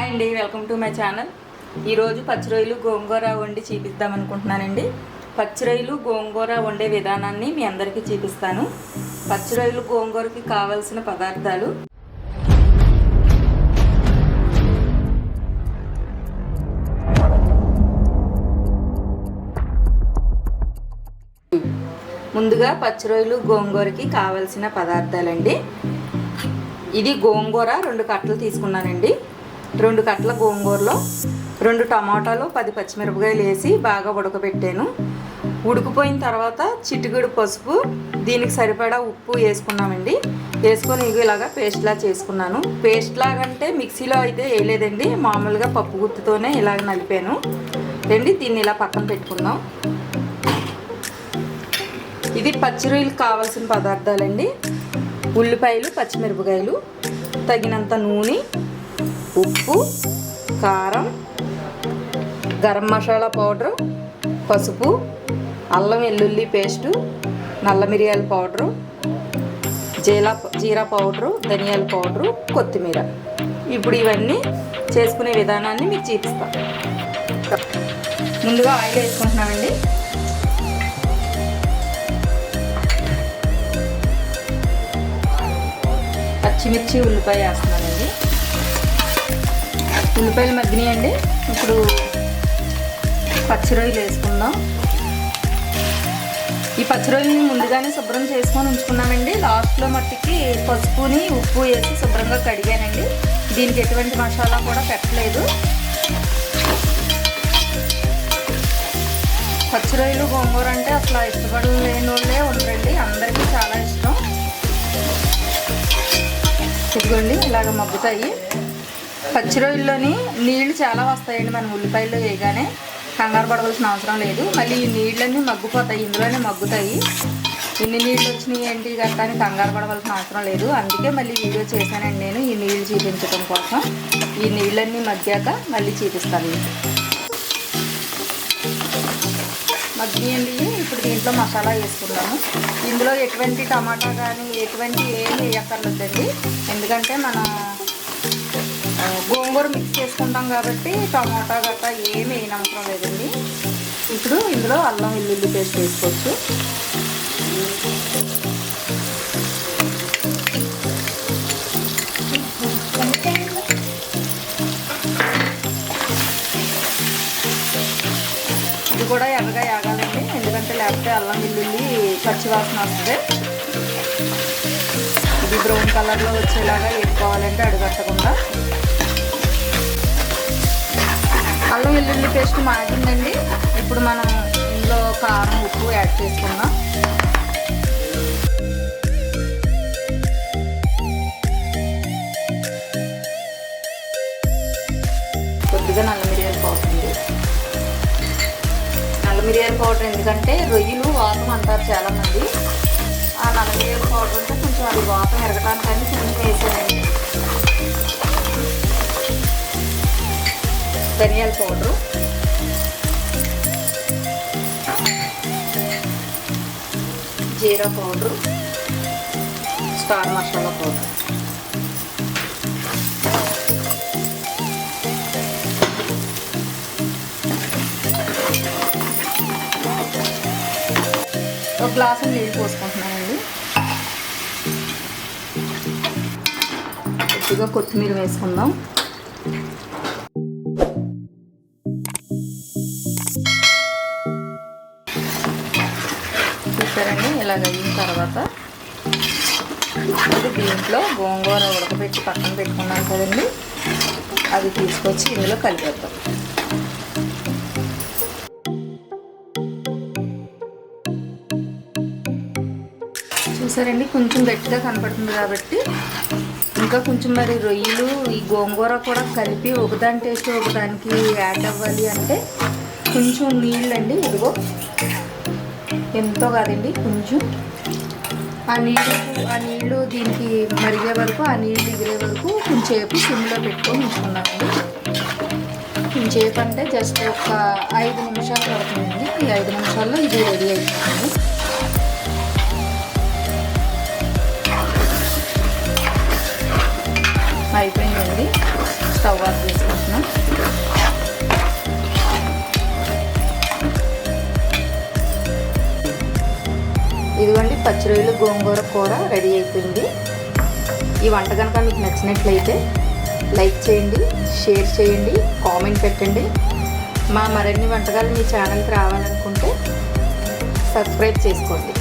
Hi అండి, welcome to my channel. ఈరోజు పచ్చి రొయ్యలు గోంగూర వండి చూపిద్దాం అనుకుంటున్నానండి. పచ్చి రొయ్యలు గోంగూర వండే విధానాన్ని మీ అందరికీ చూపిస్తాను. పచ్చి రొయ్యలు గోంగూరకి కావాల్సిన పదార్థాలు: ముందుగా పచ్చి రొయ్యలు గోంగూరకి కావాల్సిన పదార్థాలండి. ఇది గోంగూర 2 కట్టలు తీసుకున్నానండి. 2 కట్టల గోంగూరలో 2 టమాటాలు, 10 పచ్చిమిరపకాయలు వేసి బాగా ఉడకబెట్టాను. ఉడికిపోయిన తర్వాత చిటికెడు పసుపు, దీనికి సరిపడా ఉప్పు వేసుకున్నామండి. వేసుకొని ఇలాగా పేస్ట్లా చేసుకున్నాను. పేస్ట్ లాగంటే మిక్సీలో అయితే వేయలేదండి, మామూలుగా పప్పు గుత్తుతోనే ఇలాగ నలిపాను రండి. దీన్ని ఇలా పక్కన పెట్టుకుందాం. ఇది పచ్చి రొయ్యలకు కావాల్సిన పదార్థాలండి. ఉల్లిపాయలు, పచ్చిమిరపకాయలు, తగినంత నూనె, ఉప్పు, కారం, గరం మసాలా పౌడరు, పసుపు, అల్లం వెల్లుల్లి పేస్టు, నల్ల మిరియాల పౌడరు, జీరా పౌడరు, ధనియాల పౌడరు, కొత్తిమీర. ఇప్పుడు ఇవన్నీ చేసుకునే విధానాన్ని మీకు చూపిస్తాను. ముందుగా ఆయిల్ వేసుకుంటున్నామండి. పచ్చిమిర్చి, ఉల్లిపాయ వేస్తున్నానండి. ఉల్లిపాయలు మగ్గినాయండి. ఇప్పుడు పచ్చి రొయ్యలు వేసుకుందాం. ఈ పచ్చి రొయ్యలని ముందుగానే శుభ్రం చేసుకొని ఉంచుకున్నామండి. లాస్ట్లో మట్టికి పసుపుని ఉప్పు వేసి శుభ్రంగా కడిగానండి. దీనికి ఎటువంటి మసాలా కూడా పెట్టలేదు. పచ్చి రొయ్యలు గోంగూర అంటే అసలు ఇష్టపడలేని వాళ్ళే ఉండరండి, అందరికీ చాలా ఇష్టం. ఇదిగోండి ఇలాగ మగ్గుతాయి. పచ్చి రొయ్యల్లోని నీళ్లు చాలా వస్తాయండి. మనం ఉల్లిపాయల్లో వేయగానే కంగారు పడవలసిన అవసరం లేదు. మళ్ళీ ఈ నీళ్ళన్నీ మగ్గిపోతాయి, ఇందులోనే మగ్గుతాయి. ఇన్ని నీళ్ళు వచ్చినాయి ఏంటి గట్టాని కంగారు పడవలసిన అవసరం లేదు. అందుకే మళ్ళీ వీడియో చేశానండి నేను, ఈ నీళ్ళు చూపించడం కోసం. ఈ నీళ్ళన్నీ మగ్గాక మళ్ళీ చూపిస్తాను. మగ్గియండి. ఇప్పుడు దీంట్లో మసాలా వేసుకుందాము. ఇందులో ఎటువంటి టమాటా కానీ ఎటువంటి ఏమి వేయక్కర్లేదండి, ఎందుకంటే మనం గోంగూర మిక్స్ చేసుకుంటాం కాబట్టి టమాటా గట్రా ఏమి వేయనవసరం లేదండి. ఇప్పుడు ఇందులో అల్లం వెల్లుల్లి పేస్ట్ వేసుకోవచ్చు. ఇది కూడా ఎర్రగా యాగాలండి, ఎందుకంటే లేకపోతే అల్లం వెల్లుల్లి పచ్చివాసన వస్తుంది. ఇది బ్రౌన్ కలర్లో వచ్చేలాగా వేసుకోవాలంటే అడుగట్టకుండా. అల్లం వెల్లుల్లి పేస్ట్ మాగిందండి. ఇప్పుడు మనం ఇందులో కారం, ఉప్పు యాడ్ చేసుకుందాం. కొద్దిగా నల్ల మిరియాల పౌడర్ అండి. నల్ల మిరియాల పౌడర్ ఎందుకంటే రొయ్యలు వాతం అంటారు చాలామంది. ఆ నల్ల మిరియాల పౌడర్ అంటే కొంచెం అది వాతం ఎరగటానికని కొంచెం వేసానండి. ధనియాల పౌడరు, జీరా పౌడరు, స్టార్ మసాలా పౌడర్. ఒక గ్లాసు నీళ్ళు పోసుకుంటున్నానండి. కొద్దిగా కొత్తిమీర వేసుకుందాం. చూసారండి, ఇలాగ అయిన తర్వాత ఇది దీంట్లో గోంగూర ఉడకబెట్టి పక్కన పెట్టుకున్నాను కదండి, అది తీసుకొచ్చి ఇందులో కలిపేద్దాం. చూసారండి, కొంచెం గట్టిగా కనపడుతుంది కాబట్టి ఇంకా కొంచెం మరి రొయ్యలు ఈ గోంగూర కూడా కలిపి ఒకదాని టేస్ట్ ఒకదానికి యాడ్ అవ్వాలి అంటే కొంచెం నీళ్ళండి. ఇదిగో ఎంతో కాదండి, కొంచెం ఆ నీళ్ళు దీనికి మరిగే వరకు, ఆ నీళ్ళు ఎగిరే వరకు కొంచెంసేపు సిమ్లో పెట్టుకొని ఉంచుకున్నామండి. కొంచెంసేపు అంటే జస్ట్ ఒక 5 నిమిషాలు పడుతుందండి. ఈ 5 నిమిషాల్లో ఇది రెడీ అయిపోతుంది. అయిపోయిందండి. స్టవ్ ఆఫ్ చేసుకుంటాం. పచ్చి రొయ్యలు గోంగూర కూర రెడీ అయిపోయింది. ఈ వంట కనుక మీకు నచ్చినట్లయితే లైక్ చేయండి, షేర్ చేయండి, కామెంట్ పెట్టండి. మరిన్ని వంటకాలు మీ ఛానల్కి రావాలనుకుంటే సబ్స్క్రైబ్ చేసుకోండి.